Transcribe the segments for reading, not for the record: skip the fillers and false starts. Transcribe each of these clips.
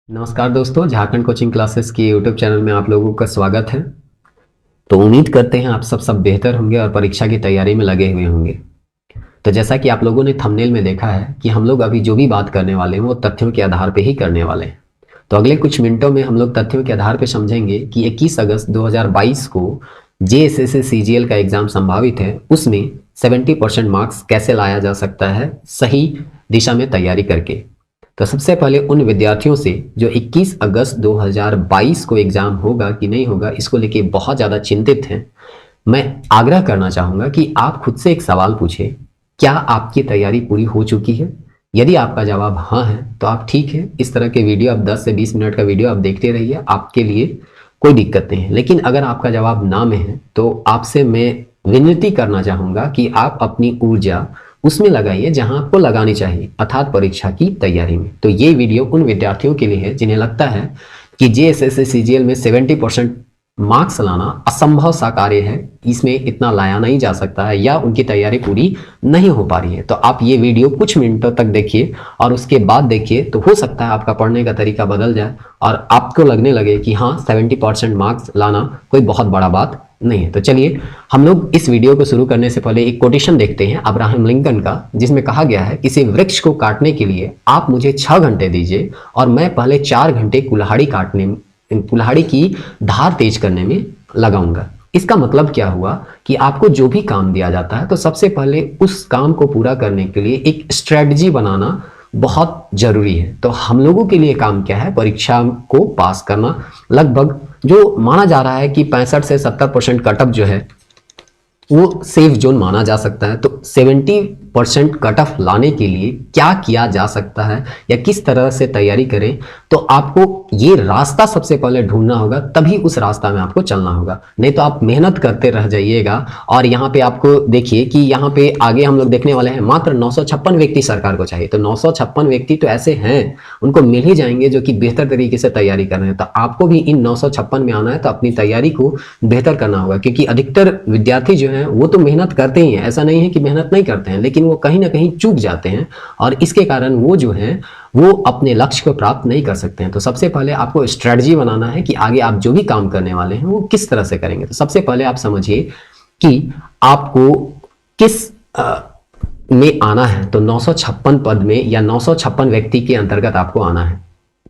नमस्कार दोस्तों, Jharkhand coaching classes की यूट्यूब चैनल में आप लोगों का स्वागत है। तो उम्मीद करते हैं आप सब बेहतर होंगे और परीक्षा की तैयारी में लगे हुए होंगे। तो जैसा कि आप लोगों ने थंबनेल में देखा है कि हम लोग अभी जो भी बात करने वाले हैं वो तथ्यों के आधार पे ही करने वाले हैं। तो अगले कुछ मिनटों में हम लोग तथ्यों के आधार पे समझेंगे कि 21 अगस्त 2022 को जेएसएससी सीजीएल का एग्जाम संभावित है, उसमें 70% मार्क्स कैसे लाया जा सकता है सही दिशा में तैयारी करके। तो सबसे पहले उन विद्यार्थियों से जो 21 अगस्त 2022 को एग्जाम होगा कि नहीं होगा इसको लेके बहुत ज़्यादा चिंतित हैं, मैं आग्रह करना चाहूँगा कि आप खुद से एक सवाल पूछें, क्या आपकी तैयारी पूरी हो चुकी है? यदि आपका जवाब हाँ है तो आप ठीक है, इस तरह के वीडियो आप 10 से 20 मिनट का वीडियो आप देखते रहिए, आपके लिए कोई दिक्कत नहीं है। लेकिन अगर आपका जवाब ना में है तो आपसे मैं विनती करना चाहूँगा कि आप अपनी ऊर्जा उसमें लगाइए जहां आपको लगानी चाहिए, अर्थात परीक्षा की तैयारी में। तो ये वीडियो उन विद्यार्थियों के लिए है जिन्हें लगता है कि जेएसएससी सीजीएल में 70% मार्क्स लाना असंभव सा कार्य है, इसमें इतना लाया नहीं जा सकता है या उनकी तैयारी पूरी नहीं हो पा रही है। तो आप ये वीडियो कुछ मिनटों तक देखिए और उसके बाद देखिए, तो हो सकता है आपका पढ़ने का तरीका बदल जाए और आपको लगने लगे कि हाँ 70% मार्क्स लाना कोई बहुत बड़ा बात नहीं है। तो चलिए हम लोग इस वीडियो को शुरू करने से पहले एक कोटेशन देखते हैं अब्राहम लिंकन का, जिसमें कहा गया है, किसी वृक्ष को काटने के लिए आप मुझे 6 घंटे दीजिए और मैं पहले 4 घंटे कुल्हाड़ी की धार तेज करने में लगाऊंगा। इसका मतलब क्या हुआ कि आपको जो भी काम दिया जाता है तो सबसे पहले उस काम को पूरा करने के लिए एक स्ट्रेटजी बनाना बहुत जरूरी है। तो हम लोगों के लिए काम क्या है? परीक्षा को पास करना। लगभग जो माना जा रहा है कि 65 से 70% कट ऑफ जो है वो सेफ जोन माना जा सकता है। तो 70% कट ऑफ लाने के लिए क्या किया जा सकता है या किस तरह से तैयारी करें, तो आपको ये रास्ता सबसे पहले ढूंढना होगा, तभी उस रास्ता में आपको चलना होगा। नहीं तो आप मेहनत करते रह जाइएगा। और यहाँ पे आपको देखिए कि यहाँ पे आगे हम लोग देखने वाले हैं मात्र 956 व्यक्ति सरकार को चाहिए। तो 956 व्यक्ति तो ऐसे हैं, उनको मिल ही जाएंगे जो कि बेहतर तरीके से तैयारी कर रहे हैं। तो आपको भी इन 956 में आना है, तो अपनी तैयारी को बेहतर करना होगा, क्योंकि अधिकतर विद्यार्थी जो हैं वो तो मेहनत करते ही हैं, ऐसा नहीं है कि मेहनत नहीं करते हैं, लेकिन वो कहीं ना कहीं चूक जाते हैं और इसके कारण वो जो है वो अपने लक्ष्य को प्राप्त नहीं कर सकते हैं। तो सबसे पहले आपको स्ट्रेटजी बनाना है कि आगे आप जो भी काम करने वाले हैं वो किस तरह से करेंगे। तो सबसे पहले आप समझिए कि आपको किस में आना है। तो 956 पद में या 956 व्यक्ति के अंतर्गत आपको आना है,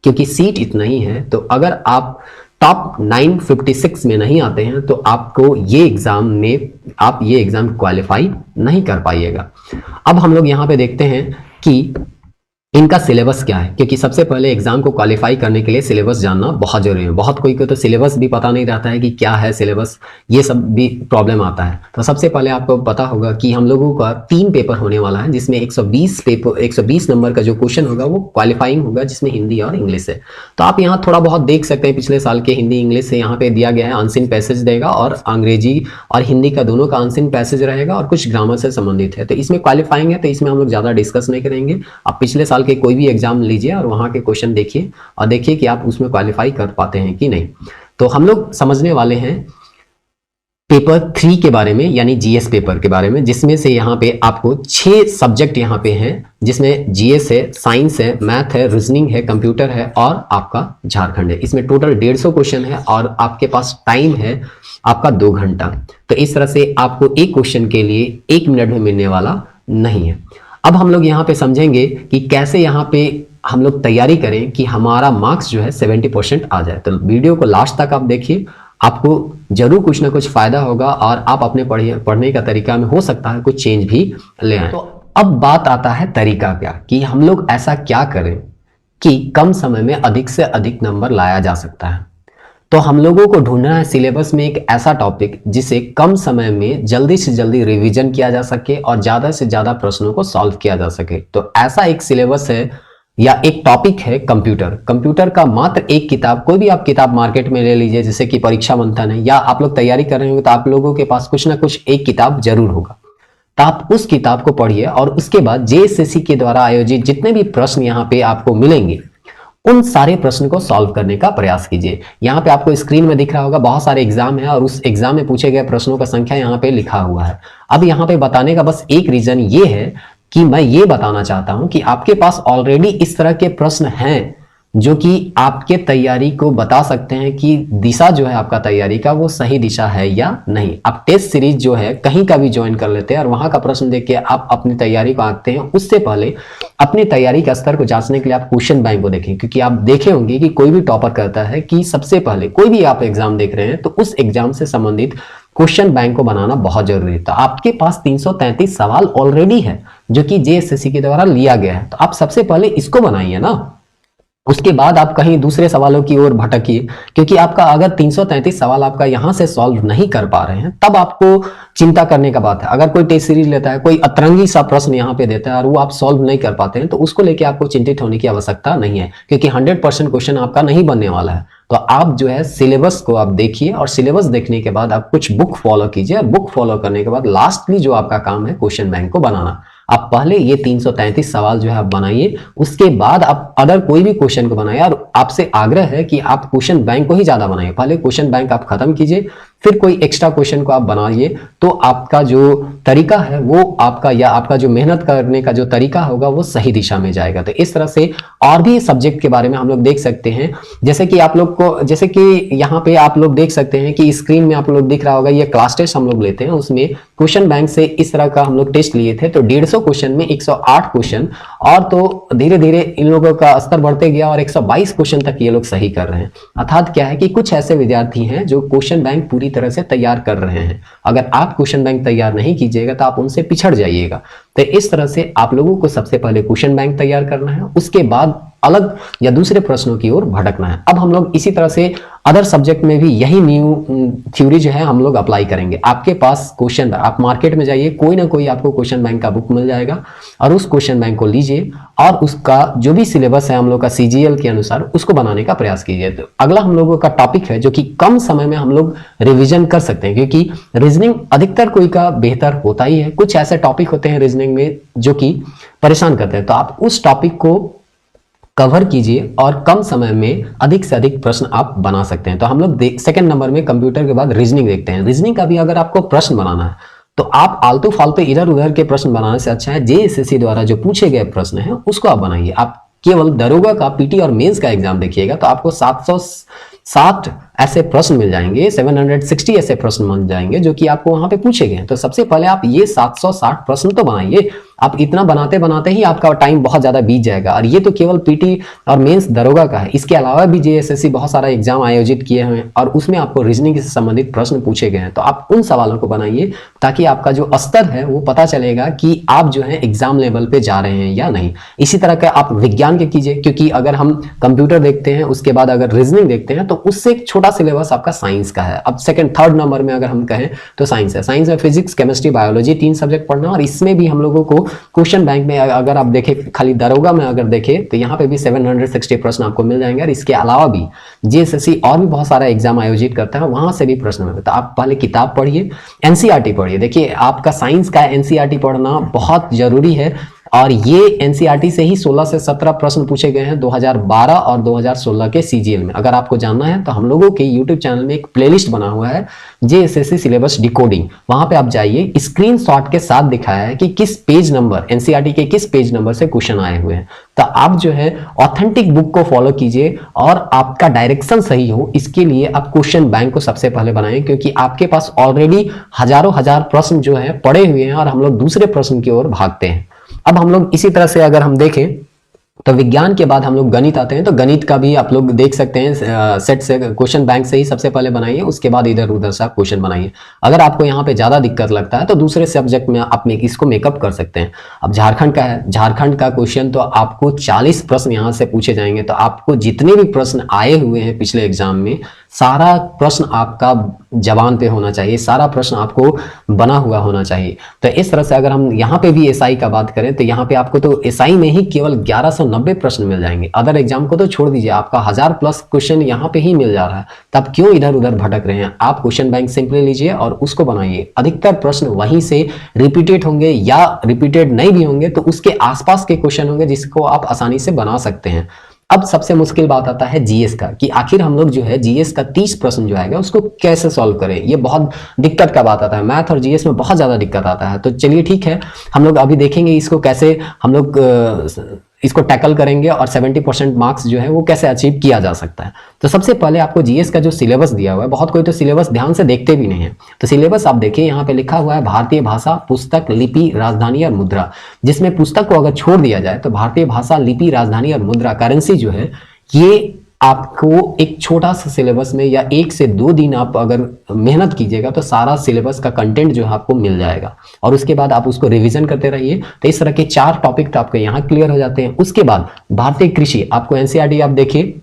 क्योंकि सीट इतना ही है। तो अगर आप टॉप 956 में नहीं आते हैं तो आपको ये एग्जाम क्वालिफाई नहीं कर पाइएगा। अब हम लोग यहाँ पे देखते हैं कि इनका सिलेबस क्या है, क्योंकि सबसे पहले एग्जाम को क्वालिफाई करने के लिए सिलेबस जानना बहुत जरूरी है। बहुत कोई को तो सिलेबस भी पता नहीं रहता है कि क्या है सिलेबस, ये सब भी प्रॉब्लम आता है। तो सबसे पहले आपको पता होगा कि हम लोगों का 3 पेपर होने वाला है, जिसमें 120 नंबर का जो क्वेश्चन होगा वो क्वालिफाइंग होगा, जिसमें हिंदी और इंग्लिश है। तो आप यहाँ थोड़ा बहुत देख सकते हैं, पिछले साल के हिंदी इंग्लिश से यहाँ पे दिया गया है, अनसीन पैसेज देगा और अंग्रेजी और हिंदी का दोनों का अनसीन पैसेज रहेगा और कुछ ग्रामर से संबंधित है। तो इसमें क्वालिफाइंग है, तो इसमें हम लोग ज्यादा डिस्कस नहीं करेंगे। आप पिछले साल के कोई भी एग्जाम लीजिए और वहां के क्वेश्चन देखिए और देखिए कि आप उसमें क्वालिफाई कर पाते हैं कि नहीं। तो हम लोग समझने वाले हैं पेपर 3 के बारे में, यानी जीएस पेपर के बारे में, जिसमें से यहाँ पे आपको 6 सब्जेक्ट यहाँ पे हैं, जिसमें जीएस है, साइंस है, मैथ है, रीजनिंग है, कंप्यूटर है और आपका झारखंड है। इसमें टोटल 150 क्वेश्चन है और आपके पास टाइम है आपका 2 घंटा। तो इस तरह से आपको एक क्वेश्चन के लिए 1 मिनट में मिलने वाला नहीं है। अब हम लोग यहाँ पे समझेंगे कि कैसे यहाँ पे हम लोग तैयारी करें कि हमारा मार्क्स जो है 70% आ जाए। तो वीडियो को लास्ट तक आप देखिए, आपको जरूर कुछ ना कुछ फायदा होगा और आप अपने पढ़ने का तरीका में हो सकता है कुछ चेंज भी ले आए। तो अब बात आता है तरीका क्या, कि हम लोग ऐसा क्या करें कि कम समय में अधिक से अधिक नंबर लाया जा सकता है। तो हम लोगों को ढूंढना है सिलेबस में एक ऐसा टॉपिक जिसे कम समय में जल्दी से जल्दी रिवीजन किया जा सके और ज्यादा से ज्यादा प्रश्नों को सॉल्व किया जा सके। तो ऐसा एक सिलेबस है या एक टॉपिक है कंप्यूटर। कंप्यूटर का मात्र एक किताब, कोई भी आप किताब मार्केट में ले लीजिए, जैसे कि परीक्षा मंथन है या आप लोग तैयारी कर रहे होंगे तो आप लोगों के पास कुछ ना कुछ एक किताब जरूर होगा। तो आप उस किताब को पढ़िए और उसके बाद जेएसएससी के द्वारा आयोजित जितने भी प्रश्न यहाँ पे आपको मिलेंगे उन सारे प्रश्न को सॉल्व करने का प्रयास कीजिए। यहाँ पे आपको स्क्रीन में दिख रहा होगा बहुत सारे एग्जाम है और उस एग्जाम में पूछे गए प्रश्नों का संख्या यहाँ पे लिखा हुआ है। अब यहाँ पे बताने का बस एक रीजन ये है कि मैं ये बताना चाहता हूं कि आपके पास ऑलरेडी इस तरह के प्रश्न हैं जो कि आपके तैयारी को बता सकते हैं कि दिशा जो है आपका तैयारी का वो सही दिशा है या नहीं। आप टेस्ट सीरीज जो है कहीं का भी ज्वाइन कर लेते हैं और वहां का प्रश्न देख के आप अपनी तैयारी को आंकते हैं। उससे पहले अपनी तैयारी के स्तर को जांचने के लिए आप क्वेश्चन बैंक को देखें, क्योंकि आप देखे होंगे कि कोई भी टॉपर कहता है कि सबसे पहले कोई भी आप एग्जाम देख रहे हैं तो उस एग्जाम से संबंधित क्वेश्चन बैंक को बनाना बहुत जरूरी है। तो आपके पास 333 सवाल ऑलरेडी है जो कि जेएसएससी के द्वारा लिया गया है, तो आप सबसे पहले इसको बनाइए ना, उसके बाद आप कहीं दूसरे सवालों की ओर भटकिए। क्योंकि आपका अगर 333 सवाल आपका यहां से सॉल्व नहीं कर पा रहे हैं तब आपको चिंता करने का बात है। अगर कोई टेस्ट सीरीज लेता है, कोई अतरंगी सा प्रश्न यहाँ पे देता है और वो आप सॉल्व नहीं कर पाते हैं, तो उसको लेके आपको चिंतित होने की आवश्यकता नहीं है, क्योंकि 100% क्वेश्चन आपका नहीं बनने वाला है। तो आप जो है सिलेबस को आप देखिए और सिलेबस देखने के बाद आप कुछ बुक फॉलो कीजिए। बुक फॉलो करने के बाद लास्टली जो आपका काम है क्वेश्चन बैंक को बनाना। आप पहले ये 333 सवाल जो है आप बनाइए, उसके बाद आप अदर कोई भी क्वेश्चन को बनाइए। और आपसे आग्रह है कि आप क्वेश्चन बैंक को ही ज्यादा बनाइए। पहले क्वेश्चन बैंक आप खत्म कीजिए, फिर कोई एक्स्ट्रा क्वेश्चन को आप बनाइए, तो आपका जो तरीका है वो आपका या आपका जो मेहनत करने का जो तरीका होगा वो सही दिशा में जाएगा। तो इस तरह से और भी सब्जेक्ट के बारे में हम लोग देख सकते हैं। जैसे कि आप लोग को, जैसे कि यहाँ पे आप लोग देख सकते हैं कि स्क्रीन में आप लोग दिख रहा होगा, ये क्लास टेस्ट हम लोग लेते हैं, उसमें क्वेश्चन बैंक से इस तरह का हम लोग टेस्ट लिए थे। तो 150 क्वेश्चन में 108 क्वेश्चन, और तो धीरे धीरे इन लोगों का स्तर बढ़ते गया और 122 क्वेश्चन तक ये लोग सही कर रहे हैं। अर्थात क्या है कि कुछ ऐसे विद्यार्थी हैं जो क्वेश्चन बैंक पूरी तरह से तैयार कर रहे हैं। अगर आप क्वेश्चन बैंक तैयार नहीं कीजिएगा तो आप उनसे पिछड़ जाइएगा। तो इस तरह से आप लोगों को सबसे पहले क्वेश्चन बैंक तैयार करना है, उसके बाद अलग या दूसरे प्रश्नों की ओर भटकना है। अब हम लोग इसी तरह से अदर सब्जेक्ट में भी यही न्यू थ्योरी जो है हम लोग अप्लाई करेंगे। आपके पास क्वेश्चन, आप मार्केट में जाइए, कोई ना कोई आपको क्वेश्चन बैंक का बुक मिल जाएगा और उस क्वेश्चन बैंक को लीजिए और उसका जो भी सिलेबस है हम लोग का सीजीएल के अनुसार उसको बनाने का प्रयास कीजिए। तो अगला हम लोगों का टॉपिक है जो कि कम समय में हम लोग रिविजन कर सकते हैं, क्योंकि रीजनिंग अधिकतर कोई का बेहतर होता ही है। कुछ ऐसे टॉपिक होते हैं रीजनिंग में जो कि परेशान करते हैं, तो आप उस टॉपिक को कवर कीजिए और कम समय में अधिक से अधिक प्रश्न आप बना सकते हैं। तो हम लोग सेकंड नंबर में कंप्यूटर के बाद रीजनिंग देखते हैं। रीजनिंग का भी अगर आपको प्रश्न बनाना है तो आप आलतू फालतू इधर उधर के प्रश्न बनाने से अच्छा है जेएसएससी द्वारा जो पूछे गए प्रश्न हैं उसको आप बनाइए। आप केवल दरोगा का पीटी और मेंस का एग्जाम देखिएगा तो आपको 760 ऐसे प्रश्न मिल जाएंगे, 760 ऐसे प्रश्न मिल जाएंगे जो कि आपको वहां पे पूछे गए हैं। तो सबसे पहले आप ये 760 प्रश्न तो बनाइए। आप इतना बनाते बनाते ही आपका टाइम बहुत ज्यादा बीत जाएगा। और ये तो केवल पीटी और मेंस दरोगा का है, इसके अलावा भी जेएसएससी बहुत सारा एग्जाम आयोजित किए हैं और उसमें आपको रीजनिंग से संबंधित प्रश्न पूछे गए हैं। तो आप उन सवालों को बनाइए ताकि आपका जो स्तर है वो पता चलेगा कि आप जो है एग्जाम लेवल पे जा रहे हैं या नहीं। इसी तरह का आप विज्ञान के कीजिए, क्योंकि अगर हम कंप्यूटर देखते हैं उसके बाद अगर रीजनिंग देखते हैं तो उससे एक छोटा सिलेबस आपका साइंस का है। अब सेकंड थर्ड नंबर में अगर हम कहें तो साइंस है। साइंस में फिजिक्स, केमिस्ट्री, बायोलॉजी 3 सब्जेक्ट पढ़ना, और इसमें भी हम लोगों को क्वेश्चन बैंक में अगर आप देखें, खाली दरोगा में अगर देखें तो यहाँ पे भी 760 प्रश्न आपको मिल जाएंगे। और इसके अलावा भी जेएसएससी और भी बहुत सारा एग्जाम आयोजित करता है, वहां से भी प्रश्न मिलता है। तो आप पहले किताब पढ़िए, एनसीईआरटी पढ़िए। देखिए आपका साइंस का एनसीईआरटी पढ़ना बहुत जरूरी है और ये एनसीईआरटी से ही 16 से 17 प्रश्न पूछे गए हैं 2012 और 2016 के सीजीएल में। अगर आपको जानना है तो हम लोगों के यूट्यूब चैनल में एक प्लेलिस्ट बना हुआ है जेएसएससी सिलेबस डिकोडिंग, वहां पे आप जाइए, स्क्रीनशॉट के साथ दिखाया है कि किस पेज नंबर, एनसीईआरटी के किस पेज नंबर से क्वेश्चन आए हुए हैं। तो आप जो है ऑथेंटिक बुक को फॉलो कीजिए और आपका डायरेक्शन सही हो, इसके लिए आप क्वेश्चन बैंक को सबसे पहले बनाएं, क्योंकि आपके पास ऑलरेडी हजारों हजार प्रश्न जो है पड़े हुए हैं और हम लोग दूसरे प्रश्न की ओर भागते हैं। अब हम लोग इसी तरह से अगर हम देखें तो विज्ञान के बाद हम लोग गणित आते हैं। तो गणित का भी आप लोग देख सकते हैं, सेट से क्वेश्चन बैंक से ही सबसे पहले बनाइए, उसके बाद इधर उधर से आप क्वेश्चन बनाइए। अगर आपको यहाँ पे ज्यादा दिक्कत लगता है तो दूसरे सब्जेक्ट में आप इसको मेकअप कर सकते हैं। अब झारखंड का है, झारखंड का क्वेश्चन तो आपको 40 प्रश्न यहाँ से पूछे जाएंगे। तो आपको जितने भी प्रश्न आए हुए हैं पिछले एग्जाम में, सारा प्रश्न आपका जबान पे होना चाहिए, सारा प्रश्न आपको बना हुआ होना चाहिए। तो इस तरह से अगर हम यहाँ पे भी एसआई का बात करें तो यहाँ पे आपको तो एसआई में ही केवल 1190 प्रश्न मिल जाएंगे। अदर एग्जाम को तो छोड़ दीजिए, आपका 1000+ क्वेश्चन यहाँ पे ही मिल जा रहा है। तब क्यों इधर उधर भटक रहे हैं? आप क्वेश्चन बैंक सिंपली लीजिए और उसको बनाइए। अधिकतर प्रश्न वहीं से रिपीटेड होंगे या रिपीटेड नहीं भी होंगे तो उसके आसपास के क्वेश्चन होंगे जिसको आप आसानी से बना सकते हैं। अब सबसे मुश्किल बात आता है जीएस का, कि आखिर हम लोग जो है जीएस का 30 प्रश्न जो आएगा उसको कैसे सॉल्व करें। ये बहुत दिक्कत का बात आता है, मैथ और जीएस में बहुत ज्यादा दिक्कत आता है। तो चलिए ठीक है, हम लोग अभी देखेंगे इसको कैसे हम लोग इसको टैकल करेंगे और 70% मार्क्स जो है वो कैसे अचीव किया जा सकता है। तो सबसे पहले आपको जीएस का जो सिलेबस दिया हुआ है, बहुत कोई तो सिलेबस ध्यान से देखते भी नहीं है, तो सिलेबस आप देखिए यहाँ पे लिखा हुआ है भारतीय भाषा, पुस्तक, लिपि, राजधानी और मुद्रा, जिसमें पुस्तक को अगर छोड़ दिया जाए तो भारतीय भाषा, लिपि, राजधानी और मुद्रा, करेंसी जो है, ये आपको एक छोटा सा सिलेबस में या 1 से 2 दिन आप अगर मेहनत कीजिएगा तो सारा सिलेबस का कंटेंट जो है आपको मिल जाएगा, और उसके बाद आप उसको रिवीजन करते रहिए। तो इस तरह के 4 टॉपिक तो आपके यहाँ क्लियर हो जाते हैं। उसके बाद भारतीय कृषि, आपको एनसीईआरटी आप देखिए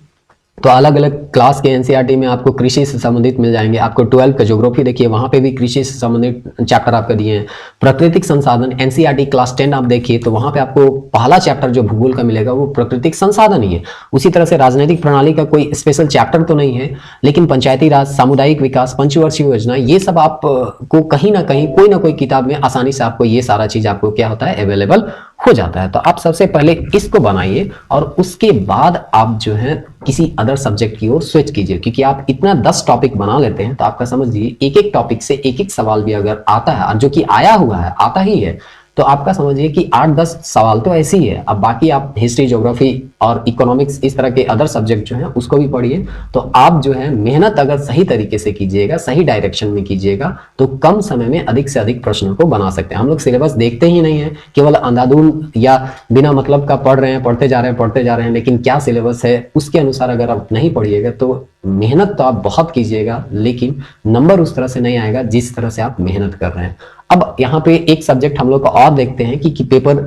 तो अलग अलग क्लास के एनसीईआरटी में आपको कृषि से संबंधित मिल जाएंगे। आपको 12 का ज्योग्राफी देखिए, वहां पे भी कृषि से संबंधित चैप्टर आपका दिए हैं। प्राकृतिक संसाधन एनसीईआरटी क्लास 10 आप देखिए तो वहां पे आपको पहला चैप्टर जो भूगोल का मिलेगा वो प्राकृतिक संसाधन ही है। उसी तरह से राजनीतिक प्रणाली का कोई स्पेशल चैप्टर तो नहीं है, लेकिन पंचायती राज, सामुदायिक विकास, पंचवर्षीय योजना, ये सब आपको कहीं ना कहीं कोई ना कोई किताब में आसानी से आपको ये सारा चीज आपको क्या होता है, अवेलेबल हो जाता है। तो आप सबसे पहले इसको बनाइए और उसके बाद आप जो है किसी अदर सब्जेक्ट की ओर स्विच कीजिए, क्योंकि आप इतना 10 टॉपिक बना लेते हैं तो आपका समझिए एक एक टॉपिक से एक एक सवाल भी अगर आता है, और जो कि आया हुआ है, आता ही है, तो आपका समझिए कि 8-10 सवाल तो ऐसे ही है। अब बाकी आप हिस्ट्री, ज्योग्राफी और इकोनॉमिक्स, इस तरह के अदर सब्जेक्ट जो है उसको भी पढ़िए। तो आप जो है मेहनत अगर सही तरीके से कीजिएगा, सही डायरेक्शन में कीजिएगा, तो कम समय में अधिक से अधिक प्रश्नों को बना सकते हैं। हम लोग सिलेबस देखते ही नहीं है, केवल अंधाधुंध या बिना मतलब का पढ़ रहे हैं, पढ़ते जा रहे हैं, लेकिन क्या सिलेबस है उसके अनुसार अगर आप नहीं पढ़िएगा तो मेहनत तो आप बहुत कीजिएगा, लेकिन नंबर उस तरह से नहीं आएगा जिस तरह से आप मेहनत कर रहे हैं। अब यहाँ पे एक सब्जेक्ट हम लोग का और देखते हैं कि पेपर,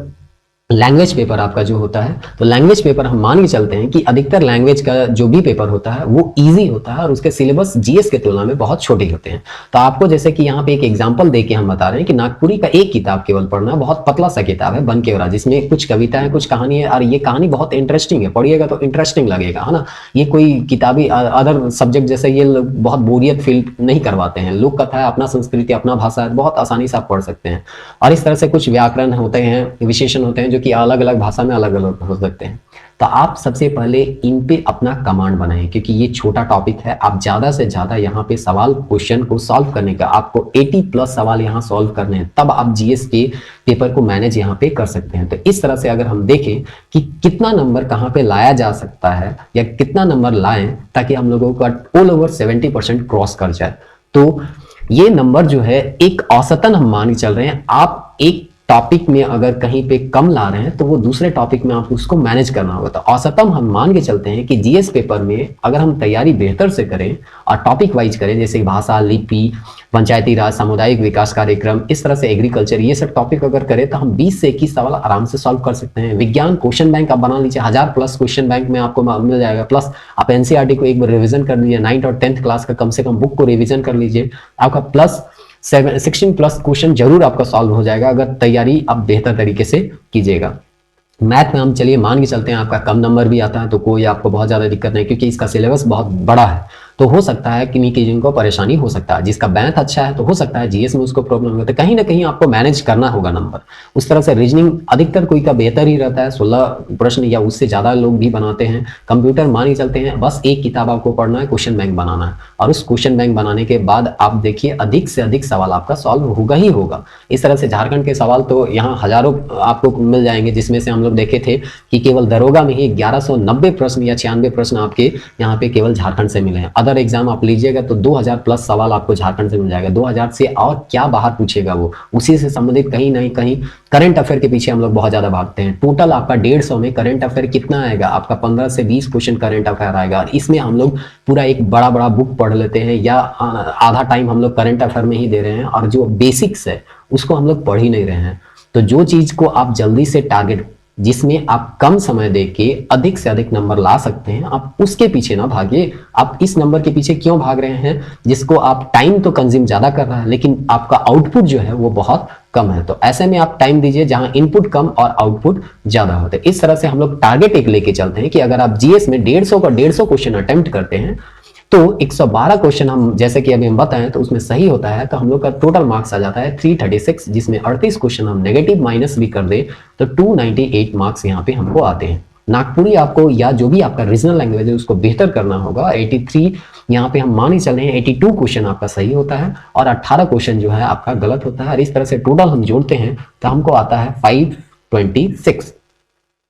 लैंग्वेज पेपर आपका जो होता है, तो लैंग्वेज पेपर हम मान के चलते हैं कि अधिकतर लैंग्वेज का जो भी पेपर होता है वो इजी होता है और उसके सिलेबस जीएस के तुलना में बहुत छोटे होते हैं। तो आपको जैसे कि यहाँ पे एक एग्जांपल देके हम बता रहे हैं कि नागपुरी का एक किताब केवल पढ़ना, बहुत पतला सा किताब है बन के वरा, जिसमें कुछ कविता है, कुछ कहानी है, और ये कहानी बहुत इंटरेस्टिंग है, पढ़िएगा तो इंटरेस्टिंग लगेगा, है ना। ये कोई किताबी अदर सब्जेक्ट जैसे ये लोग बहुत बोरियत फील नहीं करवाते हैं। लोक कथा है, अपना संस्कृति, अपना भाषा है, बहुत आसानी से आप पढ़ सकते हैं। और इस तरह से कुछ व्याकरण होते हैं, विशेषण होते हैं जो कि अलग अलग भाषा में अलग अलग हो सकते हैं। तो आप सबसे पहले इन पे अपना कमांड बनाएं, क्योंकि ये छोटा टॉपिक है। आप ज्यादा से ज्यादा यहाँ पे सवाल, क्वेश्चन को सॉल्व करने का, आपको 80+ सवाल यहाँ सॉल्व करने हैं, तब आप जीएस के पेपर को मैनेज यहाँ पे कर सकते हैं। तो इस तरह से अगर हम देखें कि कितना नंबर कहाँ पे लाया जा सकता है या कितना नंबर लाएं ताकि हम लोगों का ऑल ओवर 70% क्रॉस कर जाए, तो ये नंबर जो है एक औसतन हम मान के चल रहे हैं। आप एक टॉपिक में अगर कहीं पे कम ला रहे हैं तो वो दूसरे टॉपिक में आपको उसको मैनेज करना होगा। तो औसतन हम मान के चलते हैं कि जीएस पेपर में अगर हम तैयारी बेहतर से करें और टॉपिक वाइज करें, जैसे भाषा, लिपि, पंचायती राज, सामुदायिक विकास कार्यक्रम, इस तरह से एग्रीकल्चर, ये सब टॉपिक अगर करें तो हम 20 से 21 सवाल आराम से सॉल्व कर सकते हैं। विज्ञान क्वेश्चन बैंक आप बना लीजिए, 1000+ क्वेश्चन बैंक में आपको मिल जाएगा। प्लस आप एनसीईआरटी को एक बार रिविजन कर लीजिए, 9th और 10th क्लास का कम से कम बुक को रिविजन कर लीजिए, आपका प्लस 16+ क्वेश्चन जरूर आपका सॉल्व हो जाएगा अगर तैयारी आप बेहतर तरीके से कीजिएगा। मैथ में हम चलिए मान के चलते हैं आपका कम नंबर भी आता है तो कोई आपको बहुत ज्यादा दिक्कत नहीं, क्योंकि इसका सिलेबस बहुत बड़ा है। तो हो सकता है कि जिनको परेशानी हो सकता है, जिसका मैथ अच्छा है तो हो सकता है जीएस में उसको प्रॉब्लम हो, तो कहीं ना कहीं आपको मैनेज करना होगा नंबर। उस तरह से रीजनिंग अधिकतर कोई का बेहतर ही रहता है, 16 प्रश्न या उससे ज्यादा लोग भी बनाते हैं। कंप्यूटर मान ही चलते हैं, बस एक किताब आपको पढ़ना है, क्वेश्चन बैंक बनाना है, और उस क्वेश्चन बैंक बनाने के बाद आप देखिए अधिक से अधिक सवाल आपका सॉल्व होगा ही होगा। इस तरह से झारखंड के सवाल तो यहाँ हजारों आपको मिल जाएंगे, जिसमें से हम लोग देखे थे कि केवल दरोगा में ही 1190 प्रश्न या 96 प्रश्न आपके यहाँ पे केवल झारखंड से मिले हैं। अदर एग्जाम आप लीजिएगा तो 2000+ सवाल आपको झारखंड से मिल जाएगा। 2000 से और क्या बाहर पूछेगा, वो उसी से संबंधित कहीं नहीं कहीं करंट अफेयर के पीछे हम लोग बहुत ज्यादा भागते हैं। टोटल आपका 150 में करंट अफेयर कितना आएगा, आपका 15 से 20 क्वेश्चन करंट अफेयर आएगा, और इसमें हम लोग पूरा एक बड़ा बड़ा बुक पढ़ लेते हैं, या आधा टाइम हम लोग करंट अफेयर में ही दे रहे हैं, और जो बेसिक्स है उसको हम लोग पढ़ ही नहीं रहे हैं। तो जो चीज को आप जल्दी से टारगेट, जिसमें आप कम समय देके अधिक से अधिक नंबर ला सकते हैं, आप उसके पीछे ना भागिए। आप इस नंबर के पीछे क्यों भाग रहे हैं जिसको आप टाइम तो कंज्यूम ज्यादा कर रहा है लेकिन आपका आउटपुट जो है वो बहुत कम है। तो ऐसे में आप टाइम दीजिए जहां इनपुट कम और आउटपुट ज्यादा होते हैं। इस तरह से हम लोग टारगेट एक लेके चलते हैं कि अगर आप जीएस में 150 क्वेश्चन अटेम्प्ट करते हैं तो 112 क्वेश्चन हम जैसे कि अभी हम बताएं तो उसमें सही होता है, तो हम लोग का टोटल मार्क्स आ जाता है 336, जिसमें 38 क्वेश्चन हम नेगेटिव माइनस भी कर दे तो 298 मार्क्स यहाँ पे हमको आते हैं। नागपुरी आपको या जो भी आपका रीजनल लैंग्वेज है उसको बेहतर करना होगा। 83 यहाँ पे हम मान ही चल रहे हैं, 82 क्वेश्चन आपका सही होता है और 18 क्वेश्चन जो है आपका गलत होता है, और इस तरह से टोटल हम जोड़ते हैं तो हमको आता है 526।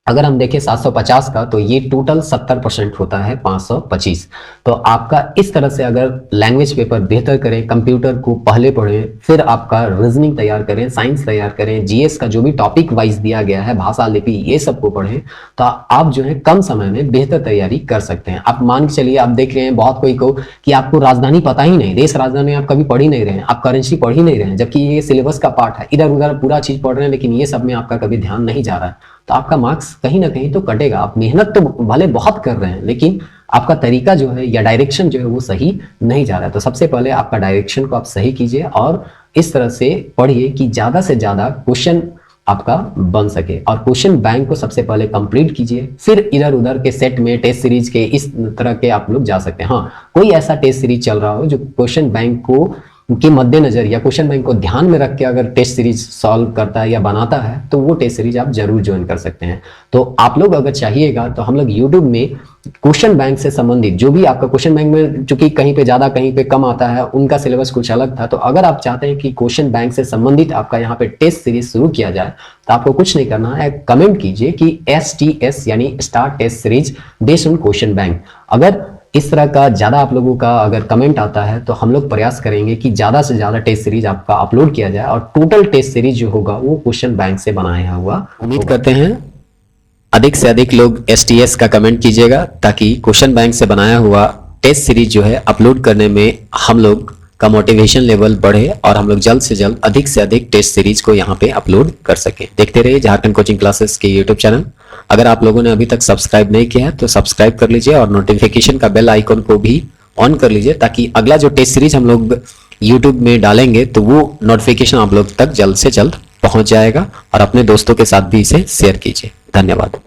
अगर हम देखें 750 का, तो ये टोटल 70% होता है 525। तो आपका इस तरह से अगर लैंग्वेज पेपर बेहतर करें, कंप्यूटर को पहले पढ़ें, फिर आपका रीजनिंग तैयार करें, साइंस तैयार करें, जीएस का जो भी टॉपिक वाइज दिया गया है, भाषा लिपि, ये सबको पढ़ें, तो आप जो है कम समय में बेहतर तैयारी कर सकते हैं। आप मान के चलिए, आप देख रहे हैं बहुत कोई को कि आपको राजधानी पता ही नहीं, देश राजधानी आप कभी पढ़ ही नहीं रहे हैं, आप करेंसी पढ़ ही नहीं रहे हैं, जबकि ये सिलेबस का पार्ट है, इधर उधर पूरा चीज पढ़ रहे हैं, लेकिन ये सब में आपका कभी ध्यान नहीं जा रहा है, तो आपका मार्क्स कहीं ना कहीं तो कटेगा। आप मेहनत तो भले बहुत कर रहे हैं, लेकिन आपका तरीका जो है या डायरेक्शन जो है वो सही नहीं जा रहा है। तो सबसे पहले आपका डायरेक्शन को आप सही कीजिए और इस तरह से पढ़िए कि ज्यादा से ज्यादा क्वेश्चन आपका बन सके, और क्वेश्चन बैंक को सबसे पहले कंप्लीट कीजिए, फिर इधर उधर के सेट में टेस्ट सीरीज के इस तरह के आप लोग जा सकते हैं। हाँ, कोई ऐसा टेस्ट सीरीज चल रहा हो जो क्वेश्चन बैंक को के मद्देनजर या क्वेश्चन बैंक को ध्यान में रख के अगर टेस्ट सीरीज सॉल्व करता है या बनाता है, तो वो टेस्ट सीरीज आप जरूर ज्वाइन कर सकते हैं। तो आप लोग अगर चाहिएगा तो हम लोग यूट्यूब में क्वेश्चन बैंक से संबंधित जो भी आपका क्वेश्चन बैंक में चूंकि कहीं पे ज्यादा कहीं पे कम आता है, उनका सिलेबस कुछ अलग था, तो अगर आप चाहते हैं कि क्वेश्चन बैंक से संबंधित आपका यहाँ पे टेस्ट सीरीज शुरू किया जाए, तो आपको कुछ नहीं करना है, कमेंट कीजिए कि STS यानी star test series based on question bank. अगर इस तरह का ज्यादा आप लोगों का अगर कमेंट आता है, तो हम लोग प्रयास करेंगे कि ज्यादा से ज्यादा टेस्ट सीरीज आपका अपलोड किया जाए और टोटल टेस्ट सीरीज जो होगा वो क्वेश्चन बैंक से बनाया हुआ। उम्मीद करते हैं अधिक से अधिक लोग STS का कमेंट कीजिएगा, ताकि क्वेश्चन बैंक से बनाया हुआ टेस्ट सीरीज जो है अपलोड करने में हम लोग का मोटिवेशन लेवल बढ़े और हम लोग जल्द से जल्द अधिक से अधिक टेस्ट सीरीज को यहाँ पे अपलोड कर सके। देखते रहिए झारखंड कोचिंग क्लासेस के यूट्यूब चैनल। अगर आप लोगों ने अभी तक सब्सक्राइब नहीं किया है तो सब्सक्राइब कर लीजिए और नोटिफिकेशन का बेल आइकन को भी ऑन कर लीजिए, ताकि अगला जो टेस्ट सीरीज हम लोग यूट्यूब में डालेंगे तो वो नोटिफिकेशन आप लोग तक जल्द से जल्द पहुंच जाएगा। और अपने दोस्तों के साथ भी इसे शेयर कीजिए। धन्यवाद।